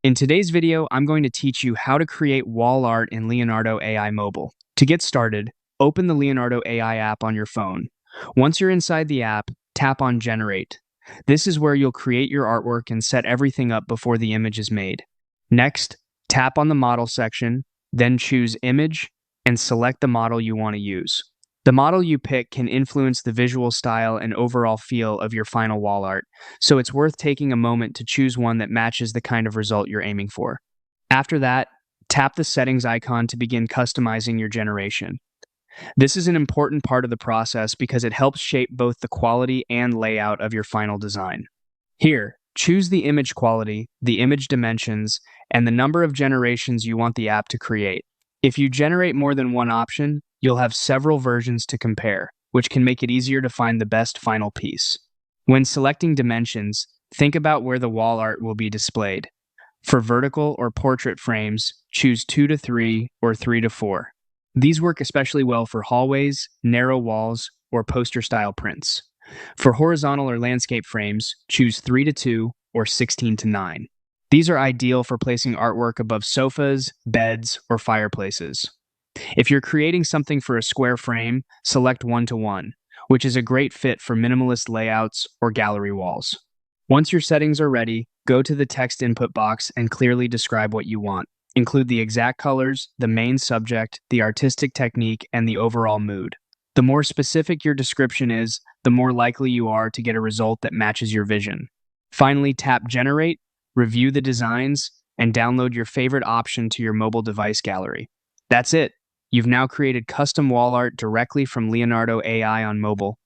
In today's video, I'm going to teach you how to create wall art in Leonardo AI Mobile. To get started, open the Leonardo AI app on your phone. Once you're inside the app, tap on Generate. This is where you'll create your artwork and set everything up before the image is made. Next, tap on the Model section, then choose Image, and select the model you want to use. The model you pick can influence the visual style and overall feel of your final wall art, so it's worth taking a moment to choose one that matches the kind of result you're aiming for. After that, tap the settings icon to begin customizing your generation. This is an important part of the process because it helps shape both the quality and layout of your final design. Here, choose the image quality, the image dimensions, and the number of generations you want the app to create. If you generate more than one option, you'll have several versions to compare, which can make it easier to find the best final piece. When selecting dimensions, think about where the wall art will be displayed. For vertical or portrait frames, choose 2 to 3 or 3 to 4. These work especially well for hallways, narrow walls, or poster-style prints. For horizontal or landscape frames, choose 3 to 2 or 16 to 9. These are ideal for placing artwork above sofas, beds, or fireplaces. If you're creating something for a square frame, select 1 to 1, which is a great fit for minimalist layouts or gallery walls. Once your settings are ready, go to the text input box and clearly describe what you want. Include the exact colors, the main subject, the artistic technique, and the overall mood. The more specific your description is, the more likely you are to get a result that matches your vision. Finally, tap Generate, review the designs, and download your favorite option to your mobile device gallery. That's it. You've now created custom wall art directly from Leonardo AI on mobile.